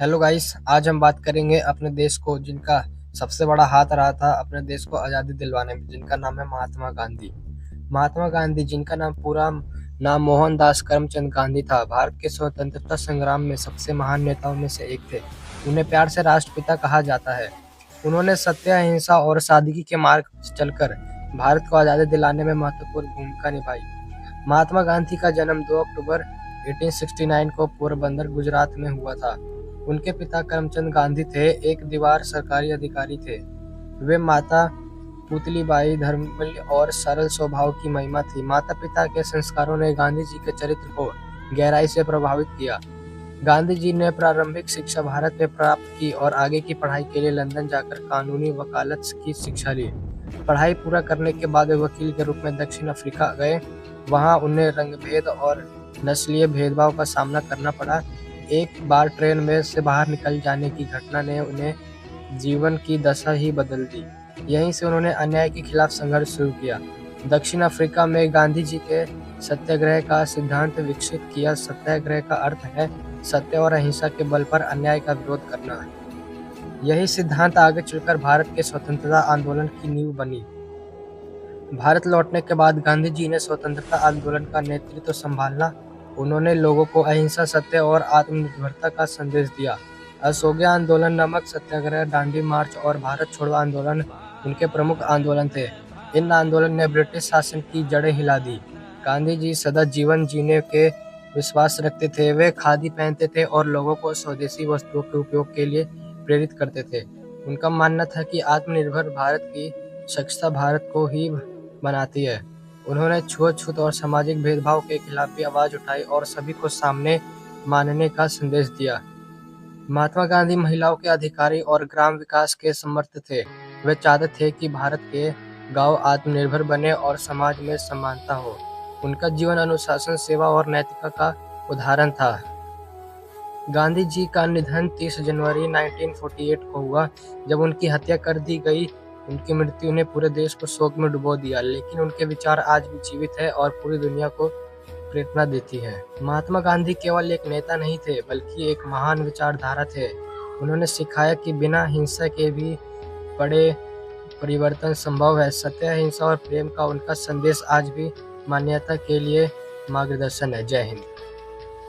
Hello guys, आज हम बात करेंगे अपने देश को जिनका सबसे बड़ा हाथ रहा था अपने देश को आज़ादी दिलवाने में, जिनका नाम है महात्मा गांधी। महात्मा गांधी, जिनका पूरा नाम मोहनदास करमचंद गांधी था, भारत के स्वतंत्रता संग्राम में सबसे महान नेताओं में से एक थे। उन्हें प्यार से राष्ट्रपिता कहा जाता है। उन्होंने सत्य, अहिंसा और सादगी के मार्ग पर चलकर भारत को आज़ादी दिलाने में महत्वपूर्ण भूमिका निभाई। महात्मा गांधी का जन्म 2 अक्टूबर 1869 को पोरबंदर, गुजरात में हुआ था। उनके पिता करमचंद गांधी थे, एक दीवार सरकारी अधिकारी थे। वे माता पुतलीबाई धर्मबल और सरल स्वभाव की महिमा थी। माता-पिता के संस्कारों ने गांधी जी के चरित्र को गहराई से प्रभावित किया। गांधी जी ने प्रारंभिक शिक्षा भारत में प्राप्त की और आगे की पढ़ाई के लिए लंदन जाकर कानूनी वकालत की शिक्षा ली। पढ़ाई पूरा करने के बाद वे वकील के रूप में दक्षिण अफ्रीका गए। वहां उन्हें रंगभेद और नस्लीय भेदभाव का सामना करना पड़ा। एक बार ट्रेन में से बाहर निकल जाने की घटना ने उन्हें जीवन की दशा ही बदल दी। यहीं से उन्होंने अन्याय के खिलाफ संघर्ष शुरू किया। दक्षिण अफ्रीका में गांधी जी के सत्याग्रह का सिद्धांत विकसित किया। सत्याग्रह का अर्थ है सत्य और अहिंसा के बल पर अन्याय का विरोध करना। यही सिद्धांत आगे चलकर भारत के स्वतंत्रता आंदोलन की नींव बनी। भारत लौटने के बाद गांधी जी ने स्वतंत्रता आंदोलन का नेतृत्व संभाला। उन्होंने लोगों को अहिंसा, सत्य और आत्मनिर्भरता का संदेश दिया। असहयोग आंदोलन, नमक सत्याग्रह, दांडी मार्च और भारत छोड़ो आंदोलन उनके प्रमुख आंदोलन थे। इन आंदोलन ने ब्रिटिश शासन की जड़ें हिला दी। गांधी जी सदा जीवन जीने के विश्वास रखते थे। वे खादी पहनते थे और लोगों को स्वदेशी वस्तुओं के उपयोग के लिए प्रेरित करते थे। उनका मानना था कि आत्मनिर्भर भारत की सक्षमता भारत को ही बनाती है। उन्होंने छुआछूत और सामाजिक भेदभाव के खिलाफ भी आवाज उठाई और सभी को सामने मानने का संदेश दिया। महात्मा गांधी महिलाओं के अधिकारी और ग्राम विकास के समर्थ थे। वे चाहते थे कि भारत के गांव आत्मनिर्भर बने और समाज में समानता हो। उनका जीवन अनुशासन, सेवा और नैतिकता का उदाहरण था। गांधी जी का निधन 30 जनवरी 1948 को हुआ, जब उनकी हत्या कर दी गई। उनकी मृत्यु ने पूरे देश को शोक में डुबो दिया, लेकिन उनके विचार आज भी जीवित है और पूरी दुनिया को प्रेरणा देती है। महात्मा गांधी केवल एक नेता नहीं थे, बल्कि एक महान विचारधारा थे। उन्होंने सिखाया कि बिना हिंसा के भी बड़े परिवर्तन संभव है। सत्य, अहिंसा और प्रेम का उनका संदेश आज भी मानवता के लिए मार्गदर्शन है। जय हिंद।